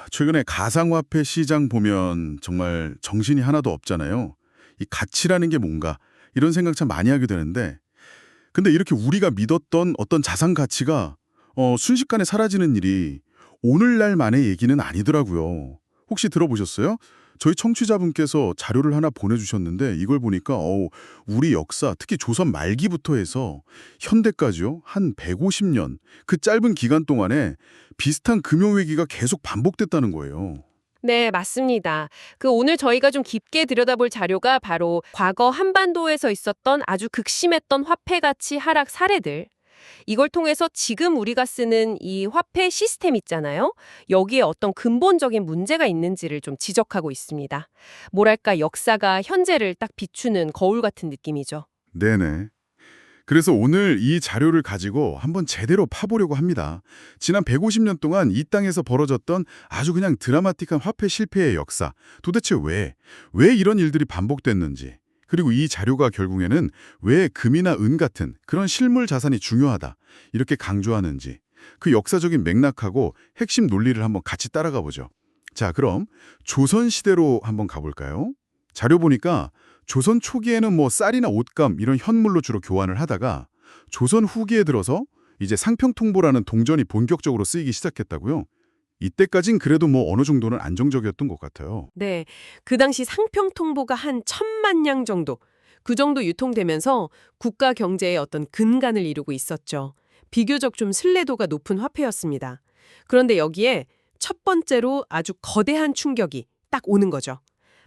최근에 가상화폐 시장 보면 정말 정신이 하나도 없잖아요. 이 가치라는 게 뭔가 이런 생각 참 많이 하게 되는데 근데 이렇게 우리가 믿었던 어떤 자산 가치가 순식간에 사라지는 일이 오늘날만의 얘기는 아니더라고요. 혹시 들어보셨어요? 저희 청취자분께서 자료를 하나 보내주셨는데 이걸 보니까 우리 역사, 특히 조선 말기부터 해서 현대까지요. 한 150년, 그 짧은 기간 동안에 비슷한 금융위기가 계속 반복됐다는 거예요. 네, 맞습니다. 오늘 저희가 좀 깊게 들여다볼 자료가 바로 과거 한반도에서 있었던 아주 극심했던 화폐 가치 하락 사례들. 이걸 통해서 지금 우리가 쓰는 이 화폐 시스템 있잖아요. 여기에 어떤 근본적인 문제가 있는지를 좀 지적하고 있습니다. 뭐랄까, 역사가 현재를 딱 비추는 거울 같은 느낌이죠. 네네. 그래서 오늘 이 자료를 가지고 한번 제대로 파보려고 합니다. 지난 150년 동안 이 땅에서 벌어졌던 아주 그냥 드라마틱한 화폐 실패의 역사. 도대체 왜 이런 일들이 반복됐는지. 그리고 이 자료가 결국에는 왜 금이나 은 같은 그런 실물 자산이 중요하다. 이렇게 강조하는지. 그 역사적인 맥락하고 핵심 논리를 한번 같이 따라가 보죠. 자, 그럼 조선시대로 한번 가볼까요? 자료 보니까 조선 초기에는 뭐 쌀이나 옷감 이런 현물로 주로 교환을 하다가 조선 후기에 들어서 이제 상평통보라는 동전이 본격적으로 쓰이기 시작했다고요. 이때까진 그래도 뭐 어느 정도는 안정적이었던 것 같아요. 네, 그 당시 상평통보가 한 1,000만 냥 정도, 그 정도 유통되면서 국가 경제의 어떤 근간을 이루고 있었죠. 비교적 좀 신뢰도가 높은 화폐였습니다. 그런데 여기에 첫 번째로 아주 거대한 충격이 딱 오는 거죠.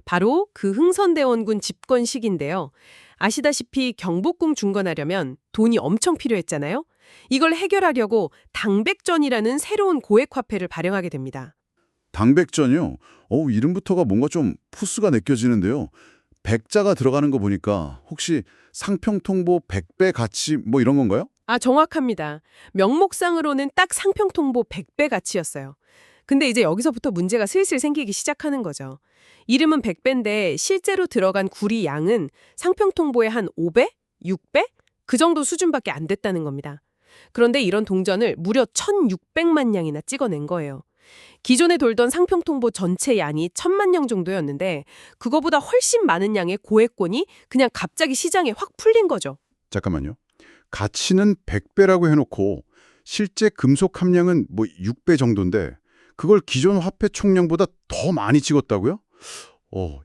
바로 그 흥선대원군 집권 시기인데요. 아시다시피 경복궁 중건하려면 돈이 엄청 필요했잖아요. 이걸 해결하려고 당백전이라는 새로운 고액 화폐를 발행하게 됩니다. 당백전이요? 이름부터가 뭔가 좀 푸스가 느껴지는데요. 백자가 들어가는 거 보니까 혹시 상평통보 100배 가치 뭐 이런 건가요? 정확합니다. 명목상으로는 딱 상평통보 100배 가치였어요. 근데 이제 여기서부터 문제가 슬슬 생기기 시작하는 거죠. 이름은 100배인데 실제로 들어간 구리 양은 상평통보의 한 5배? 6배? 그 정도 수준밖에 안 됐다는 겁니다. 그런데 이런 동전을 무려 1,600만 냥이나 찍어낸 거예요. 기존에 돌던 상평통보 전체 양이 1,000만 냥 정도였는데 그거보다 훨씬 많은 양의 고액권이 그냥 갑자기 시장에 확 풀린 거죠. 잠깐만요. 가치는 100배라고 해놓고 실제 금속 함량은 뭐 6배 정도인데 그걸 기존 화폐 총량보다 더 많이 찍었다고요?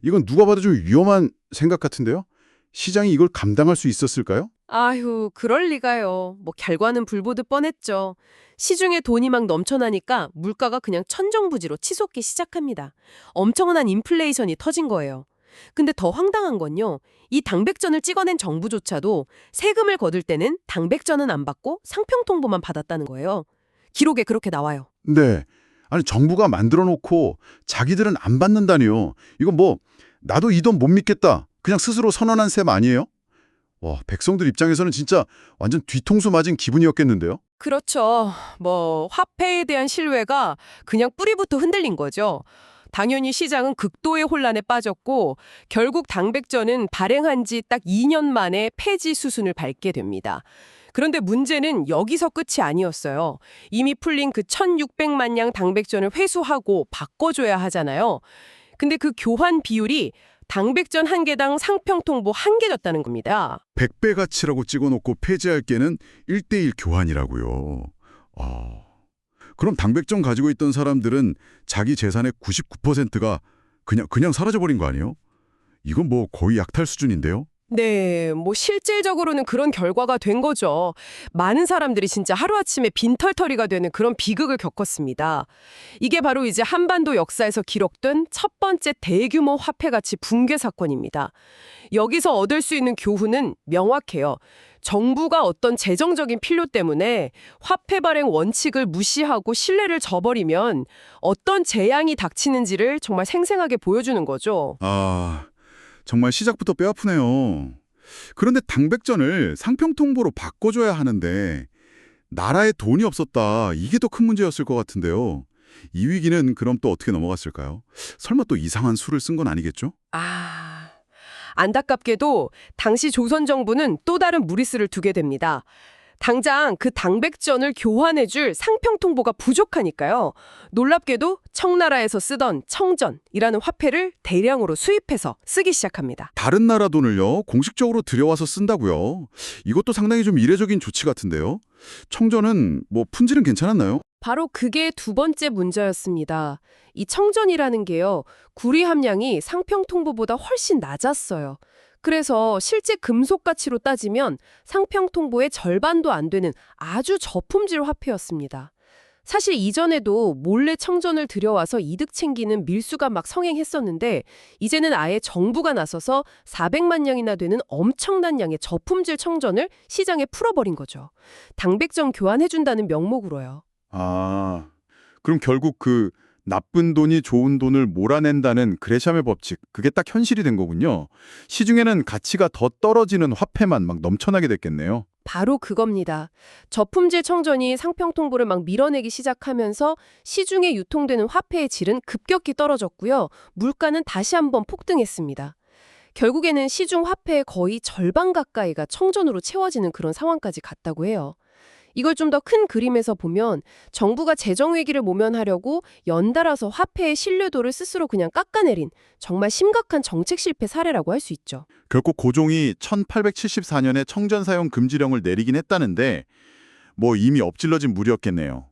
이건 누가 봐도 좀 위험한 생각 같은데요? 시장이 이걸 감당할 수 있었을까요? 아휴, 그럴 리가요. 결과는 불보듯 뻔했죠. 시중에 돈이 막 넘쳐나니까 물가가 그냥 천정부지로 치솟기 시작합니다. 엄청난 인플레이션이 터진 거예요. 근데 더 황당한 건요. 이 당백전을 찍어낸 정부조차도 세금을 거둘 때는 당백전은 안 받고 상평통보만 받았다는 거예요. 기록에 그렇게 나와요. 네. 아니 정부가 만들어 놓고 자기들은 안 받는다니요. 이건 뭐 나도 이 돈 못 믿겠다. 그냥 스스로 선언한 셈 아니에요? 와, 백성들 입장에서는 진짜 완전 뒤통수 맞은 기분이었겠는데요? 그렇죠. 화폐에 대한 신뢰가 그냥 뿌리부터 흔들린 거죠. 당연히 시장은 극도의 혼란에 빠졌고 결국 당백전은 발행한 지 딱 2년 만에 폐지 수순을 밟게 됩니다. 그런데 문제는 여기서 끝이 아니었어요. 이미 풀린 그 1,600만 냥 당백전을 회수하고 바꿔줘야 하잖아요. 근데 그 교환 비율이 당백전 한 개당 상평통보 한 개였다는 겁니다. 100배 가치라고 찍어놓고 폐지할 게는 1대1 교환이라고요. 아, 그럼 당백전 가지고 있던 사람들은 자기 재산의 99%가 그냥 사라져버린 거 아니에요? 이건 뭐 거의 약탈 수준인데요? 네, 실질적으로는 그런 결과가 된 거죠. 많은 사람들이 진짜 하루아침에 빈털터리가 되는 그런 비극을 겪었습니다. 이게 바로 이제 한반도 역사에서 기록된 첫 번째 대규모 화폐 가치 붕괴 사건입니다. 여기서 얻을 수 있는 교훈은 명확해요. 정부가 어떤 재정적인 필요 때문에 화폐 발행 원칙을 무시하고 신뢰를 저버리면 어떤 재앙이 닥치는지를 정말 생생하게 보여주는 거죠. 정말 시작부터 뼈아프네요. 그런데 당백전을 상평통보로 바꿔줘야 하는데 나라에 돈이 없었다. 이게 더 큰 문제였을 것 같은데요. 이 위기는 그럼 또 어떻게 넘어갔을까요? 설마 또 이상한 수를 쓴 건 아니겠죠? 안타깝게도 당시 조선 정부는 또 다른 무리수를 두게 됩니다. 당장 그 당백전을 교환해줄 상평통보가 부족하니까요. 놀랍게도 청나라에서 쓰던 청전이라는 화폐를 대량으로 수입해서 쓰기 시작합니다. 다른 나라 돈을요, 공식적으로 들여와서 쓴다고요. 이것도 상당히 좀 이례적인 조치 같은데요. 청전은 뭐 품질은 괜찮았나요? 바로 그게 두 번째 문제였습니다. 이 청전이라는 게요, 구리 함량이 상평통보보다 훨씬 낮았어요. 그래서 실제 금속 가치로 따지면 상평통보의 절반도 안 되는 아주 저품질 화폐였습니다. 사실 이전에도 몰래 청전을 들여와서 이득 챙기는 밀수가 막 성행했었는데 이제는 아예 정부가 나서서 400만 량이나 되는 엄청난 양의 저품질 청전을 시장에 풀어버린 거죠. 당백전 교환해준다는 명목으로요. 아, 그럼 결국 그 나쁜 돈이 좋은 돈을 몰아낸다는 그레샴의 법칙, 그게 딱 현실이 된 거군요. 시중에는 가치가 더 떨어지는 화폐만 막 넘쳐나게 됐겠네요. 바로 그겁니다. 저품질 청전이 상평통보를 막 밀어내기 시작하면서 시중에 유통되는 화폐의 질은 급격히 떨어졌고요. 물가는 다시 한번 폭등했습니다. 결국에는 시중 화폐의 거의 절반 가까이가 청전으로 채워지는 그런 상황까지 갔다고 해요. 이걸 좀 더 큰 그림에서 보면 정부가 재정 위기를 모면하려고 연달아서 화폐의 신뢰도를 스스로 그냥 깎아내린 정말 심각한 정책 실패 사례라고 할 수 있죠. 결국 고종이 1874년에 청전 사용 금지령을 내리긴 했다는데 뭐 이미 엎질러진 물이었겠네요.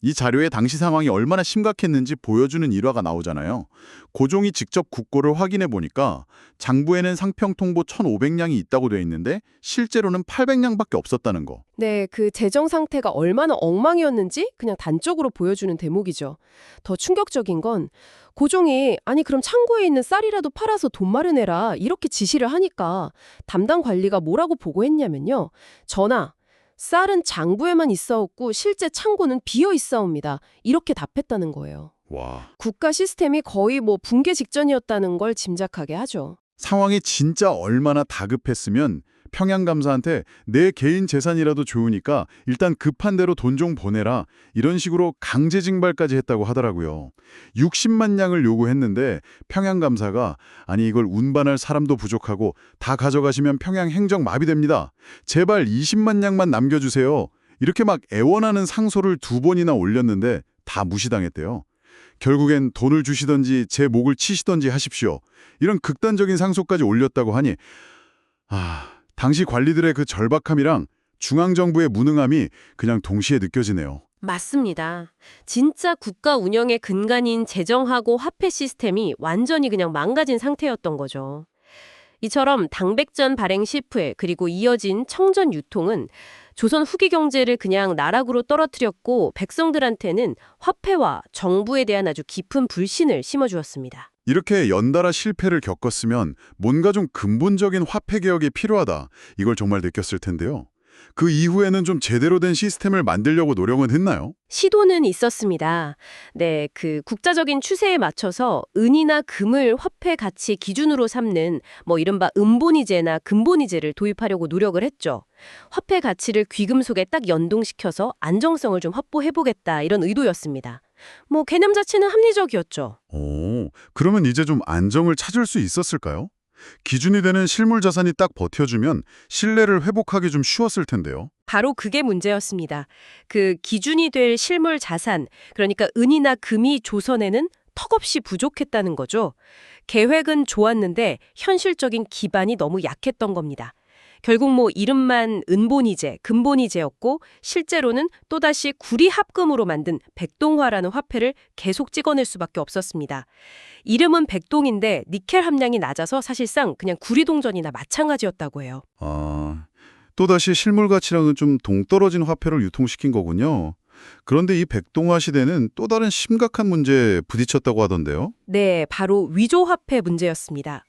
이 자료에 당시 상황이 얼마나 심각했는지 보여주는 일화가 나오잖아요. 고종이 직접 국고를 확인해 보니까 장부에는 상평통보 1,500량이 있다고 돼 있는데 실제로는 800량밖에 없었다는 거. 네, 그 재정 상태가 얼마나 엉망이었는지 그냥 단적으로 보여주는 대목이죠. 더 충격적인 건 고종이 아니 그럼 창고에 있는 쌀이라도 팔아서 돈 마련해라 이렇게 지시를 하니까 담당 관리가 뭐라고 보고했냐면요. 전하, 쌀은 장부에만 있어왔고 실제 창고는 비어 있사옵니다. 이렇게 답했다는 거예요. 와, 국가 시스템이 거의 뭐 붕괴 직전이었다는 걸 짐작하게 하죠. 상황이 진짜 얼마나 다급했으면 평양감사한테 내 개인 재산이라도 좋으니까 일단 급한 대로 돈 좀 보내라 이런 식으로 강제 징발까지 했다고 하더라고요. 60만 량을 요구했는데 평양감사가 아니 이걸 운반할 사람도 부족하고 다 가져가시면 평양 행정 마비됩니다. 제발 20만 량만 남겨주세요. 이렇게 막 애원하는 상소를 2번이나 올렸는데 다 무시당했대요. 결국엔 돈을 주시던지 제 목을 치시던지 하십시오. 이런 극단적인 상소까지 올렸다고 하니 당시 관리들의 그 절박함이랑 중앙정부의 무능함이 그냥 동시에 느껴지네요. 맞습니다. 진짜 국가 운영의 근간인 재정하고 화폐 시스템이 완전히 그냥 망가진 상태였던 거죠. 이처럼 당백전 발행 실패 그리고 이어진 청전 유통은 조선 후기 경제를 그냥 나락으로 떨어뜨렸고 백성들한테는 화폐와 정부에 대한 아주 깊은 불신을 심어주었습니다. 이렇게 연달아 실패를 겪었으면 뭔가 좀 근본적인 화폐 개혁이 필요하다. 이걸 정말 느꼈을 텐데요. 그 이후에는 좀 제대로 된 시스템을 만들려고 노력은 했나요? 시도는 있었습니다. 네, 그 국자적인 추세에 맞춰서 은이나 금을 화폐 가치 기준으로 삼는 뭐 이른바 은본위제나 금본위제를 도입하려고 노력을 했죠. 화폐 가치를 귀금속에 딱 연동시켜서 안정성을 좀 확보해보겠다 이런 의도였습니다. 뭐 개념 자체는 합리적이었죠. 오, 그러면 이제 좀 안정을 찾을 수 있었을까요? 기준이 되는 실물 자산이 딱 버텨주면 신뢰를 회복하기 좀 쉬웠을 텐데요. 바로 그게 문제였습니다. 그 기준이 될 실물 자산, 그러니까 은이나 금이 조선에는 턱없이 부족했다는 거죠. 계획은 좋았는데 현실적인 기반이 너무 약했던 겁니다. 결국 뭐 이름만 은본위제, 금본위제였고 실제로는 또다시 구리 합금으로 만든 백동화라는 화폐를 계속 찍어낼 수밖에 없었습니다. 이름은 백동인데 니켈 함량이 낮아서 사실상 그냥 구리동전이나 마찬가지였다고 해요. 또다시 실물 가치랑은 좀 동떨어진 화폐를 유통시킨 거군요. 그런데 이 백동화 시대는 또 다른 심각한 문제에 부딪혔다고 하던데요. 네, 바로 위조화폐 문제였습니다.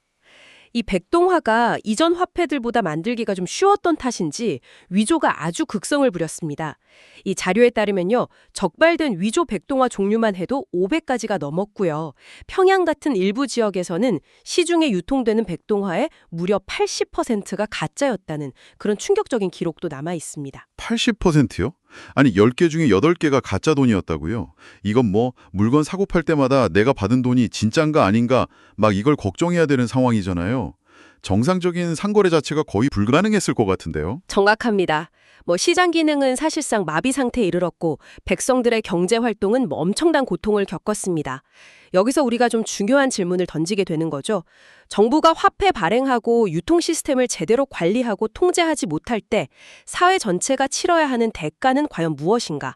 이 백동화가 이전 화폐들보다 만들기가 좀 쉬웠던 탓인지 위조가 아주 극성을 부렸습니다. 이 자료에 따르면요. 적발된 위조 백동화 종류만 해도 500가지가 넘었고요. 평양 같은 일부 지역에서는 시중에 유통되는 백동화의 무려 80%가 가짜였다는 그런 충격적인 기록도 남아 있습니다. 80%요? 아니 10개 중에 8개가 가짜 돈이었다고요? 이건 뭐 물건 사고 팔 때마다 내가 받은 돈이 진짠가 아닌가 막 이걸 걱정해야 되는 상황이잖아요. 정상적인 상거래 자체가 거의 불가능했을 것 같은데요. 정확합니다. 시장 기능은 사실상 마비 상태에 이르렀고 백성들의 경제 활동은 엄청난 고통을 겪었습니다. 여기서 우리가 좀 중요한 질문을 던지게 되는 거죠. 정부가 화폐 발행하고 유통 시스템을 제대로 관리하고 통제하지 못할 때 사회 전체가 치러야 하는 대가는 과연 무엇인가?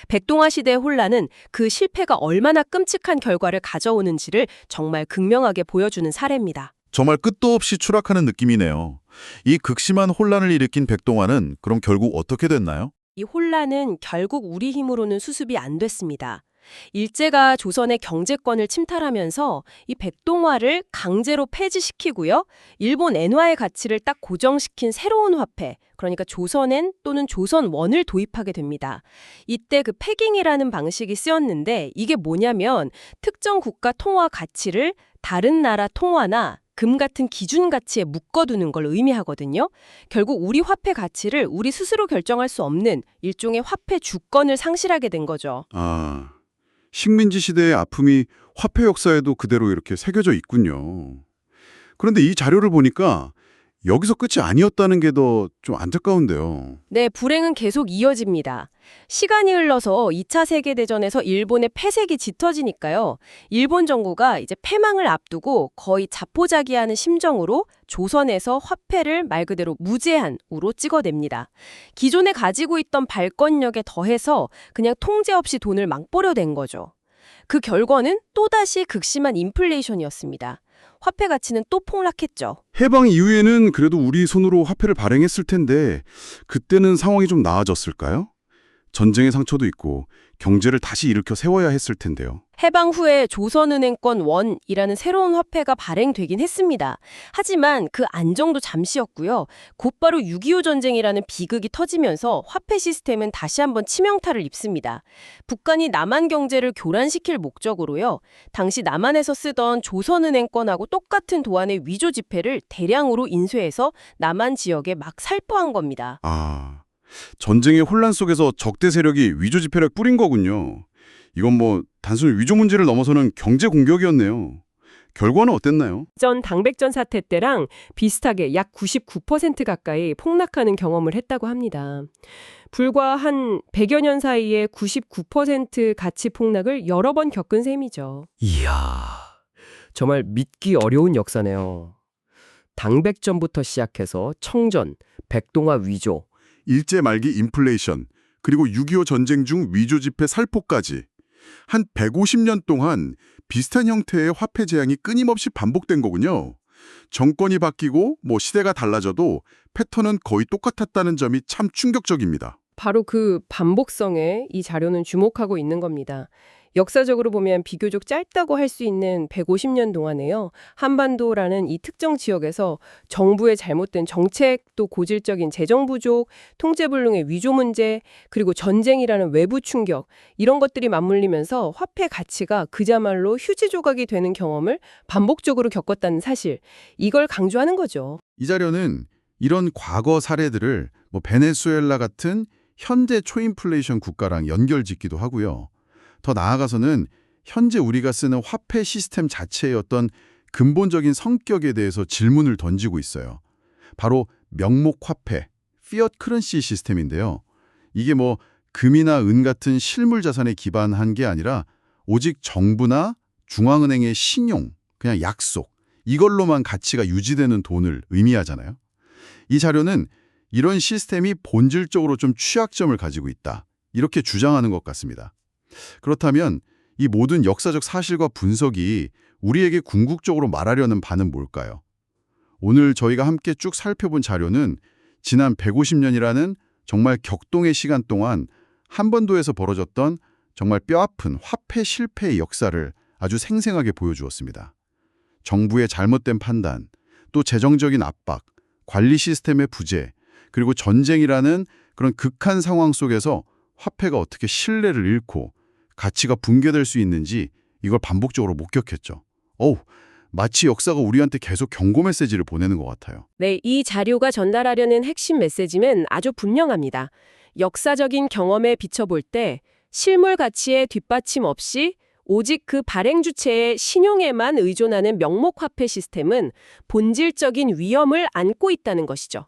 백동화 시대의 혼란은 그 실패가 얼마나 끔찍한 결과를 가져오는지를 정말 극명하게 보여주는 사례입니다. 정말 끝도 없이 추락하는 느낌이네요. 이 극심한 혼란을 일으킨 백동화는 그럼 결국 어떻게 됐나요? 이 혼란은 결국 우리 힘으로는 수습이 안 됐습니다. 일제가 조선의 경제권을 침탈하면서 이 백동화를 강제로 폐지시키고요. 일본 엔화의 가치를 딱 고정시킨 새로운 화폐, 그러니까 조선엔 또는 조선원을 도입하게 됩니다. 이때 그 패깅이라는 방식이 쓰였는데 이게 뭐냐면 특정 국가 통화 가치를 다른 나라 통화나 금 같은 기준 가치에 묶어두는 걸 의미하거든요. 결국 우리 화폐 가치를 우리 스스로 결정할 수 없는 일종의 화폐 주권을 상실하게 된 거죠. 아, 식민지 시대의 아픔이 화폐 역사에도 그대로 이렇게 새겨져 있군요. 그런데 이 자료를 보니까 여기서 끝이 아니었다는 게 더 좀 안타까운데요. 네, 불행은 계속 이어집니다. 시간이 흘러서 2차 세계대전에서 일본의 패색이 짙어지니까요. 일본 정부가 이제 패망을 앞두고 거의 자포자기하는 심정으로 조선에서 화폐를 말 그대로 무제한으로 찍어냅니다. 기존에 가지고 있던 발권력에 더해서 그냥 통제 없이 돈을 막 뿌려댄 거죠. 그 결과는 또다시 극심한 인플레이션이었습니다. 화폐 가치는 또 폭락했죠. 해방 이후에는 그래도 우리 손으로 화폐를 발행했을 텐데 그때는 상황이 좀 나아졌을까요? 전쟁의 상처도 있고 경제를 다시 일으켜 세워야 했을 텐데요. 해방 후에 조선은행권 원이라는 새로운 화폐가 발행되긴 했습니다. 하지만 그 안정도 잠시였고요. 곧바로 6.25 전쟁이라는 비극이 터지면서 화폐 시스템은 다시 한번 치명타를 입습니다. 북한이 남한 경제를 교란시킬 목적으로요. 당시 남한에서 쓰던 조선은행권하고 똑같은 도안의 위조 지폐를 대량으로 인쇄해서 남한 지역에 막 살포한 겁니다. 아, 전쟁의 혼란 속에서 적대 세력이 위조 지폐를 뿌린 거군요. 이건 단순히 위조 문제를 넘어서는 경제 공격이었네요. 결과는 어땠나요? 전 당백전 사태 때랑 비슷하게 약 99% 가까이 폭락하는 경험을 했다고 합니다. 불과 한 100여 년 사이에 99% 가치 폭락을 여러 번 겪은 셈이죠. 이야, 정말 믿기 어려운 역사네요. 당백전부터 시작해서 청전, 백동화 위조, 일제 말기 인플레이션, 그리고 6.25 전쟁 중 위조 지폐 살포까지 한 150년 동안 비슷한 형태의 화폐 재앙이 끊임없이 반복된 거군요. 정권이 바뀌고 시대가 달라져도 패턴은 거의 똑같았다는 점이 참 충격적입니다. 바로 그 반복성에 이 자료는 주목하고 있는 겁니다. 역사적으로 보면 비교적 짧다고 할 수 있는 150년 동안에요. 한반도라는 이 특정 지역에서 정부의 잘못된 정책도 고질적인 재정 부족, 통제불능의 위조 문제, 그리고 전쟁이라는 외부 충격 이런 것들이 맞물리면서 화폐 가치가 그야말로 휴지 조각이 되는 경험을 반복적으로 겪었다는 사실, 이걸 강조하는 거죠. 이 자료는 이런 과거 사례들을 베네수엘라 같은 현재 초인플레이션 국가랑 연결짓기도 하고요. 더 나아가서는 현재 우리가 쓰는 화폐 시스템 자체의 어떤 근본적인 성격에 대해서 질문을 던지고 있어요. 바로 명목 화폐, 피엇 커런시 시스템인데요. 이게 금이나 은 같은 실물 자산에 기반한 게 아니라 오직 정부나 중앙은행의 신용, 그냥 약속, 이걸로만 가치가 유지되는 돈을 의미하잖아요. 이 자료는 이런 시스템이 본질적으로 좀 취약점을 가지고 있다, 이렇게 주장하는 것 같습니다. 그렇다면 이 모든 역사적 사실과 분석이 우리에게 궁극적으로 말하려는 바는 뭘까요? 오늘 저희가 함께 쭉 살펴본 자료는 지난 150년이라는 정말 격동의 시간 동안 한반도에서 벌어졌던 정말 뼈아픈 화폐 실패의 역사를 아주 생생하게 보여주었습니다. 정부의 잘못된 판단, 또 재정적인 압박, 관리 시스템의 부재, 그리고 전쟁이라는 그런 극한 상황 속에서 화폐가 어떻게 신뢰를 잃고 가치가 붕괴될 수 있는지 이걸 반복적으로 목격했죠. 마치 역사가 우리한테 계속 경고 메시지를 보내는 것 같아요. 네, 이 자료가 전달하려는 핵심 메시지는 아주 분명합니다. 역사적인 경험에 비춰볼 때 실물 가치의 뒷받침 없이 오직 그 발행 주체의 신용에만 의존하는 명목화폐 시스템은 본질적인 위험을 안고 있다는 것이죠.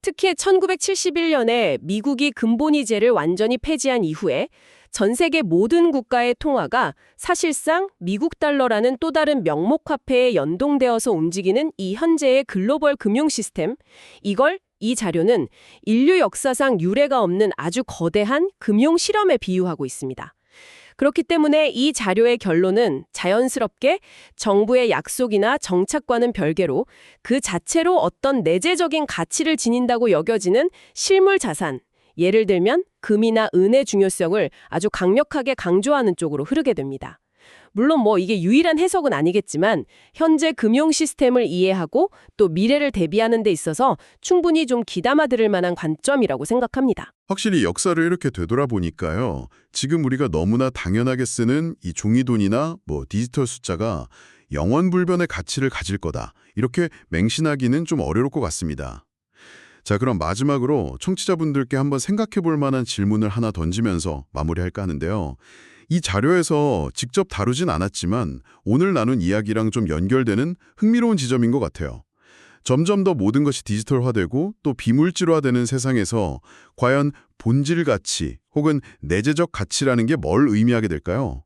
특히 1971년에 미국이 금본위제를 완전히 폐지한 이후에 전 세계 모든 국가의 통화가 사실상 미국 달러라는 또 다른 명목화폐에 연동되어서 움직이는 이 현재의 글로벌 금융 시스템, 이 자료는 인류 역사상 유례가 없는 아주 거대한 금융 실험에 비유하고 있습니다. 그렇기 때문에 이 자료의 결론은 자연스럽게 정부의 약속이나 정책과는 별개로 그 자체로 어떤 내재적인 가치를 지닌다고 여겨지는 실물 자산, 예를 들면 금이나 은의 중요성을 아주 강력하게 강조하는 쪽으로 흐르게 됩니다. 물론 이게 유일한 해석은 아니겠지만 현재 금융 시스템을 이해하고 또 미래를 대비하는 데 있어서 충분히 좀 귀담아 들을 만한 관점이라고 생각합니다. 확실히 역사를 이렇게 되돌아보니까요. 지금 우리가 너무나 당연하게 쓰는 이 종이돈이나 디지털 숫자가 영원불변의 가치를 가질 거다. 이렇게 맹신하기는 좀 어려울 것 같습니다. 자, 그럼 마지막으로 청취자분들께 한번 생각해 볼 만한 질문을 하나 던지면서 마무리할까 하는데요. 이 자료에서 직접 다루진 않았지만 오늘 나눈 이야기랑 좀 연결되는 흥미로운 지점인 것 같아요. 점점 더 모든 것이 디지털화되고 또 비물질화되는 세상에서 과연 본질 가치 혹은 내재적 가치라는 게 뭘 의미하게 될까요?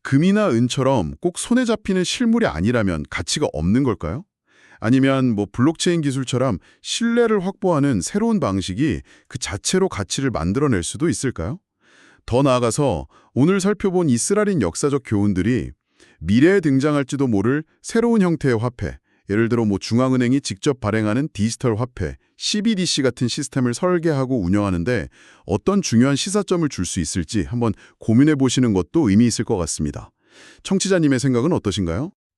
금이나 은처럼 꼭 손에 잡히는 실물이 아니라면 가치가 없는 걸까요? 아니면 블록체인 기술처럼 신뢰를 확보하는 새로운 방식이 그 자체로 가치를 만들어낼 수도 있을까요? 더 나아가서 오늘 살펴본 이 쓰라린 역사적 교훈들이 미래에 등장할지도 모를 새로운 형태의 화폐, 예를 들어 중앙은행이 직접 발행하는 디지털 화폐, CBDC 같은 시스템을 설계하고 운영하는데 어떤 중요한 시사점을 줄 수 있을지 한번 고민해 보시는 것도 의미 있을 것 같습니다. 청취자님의 생각은 어떠신가요?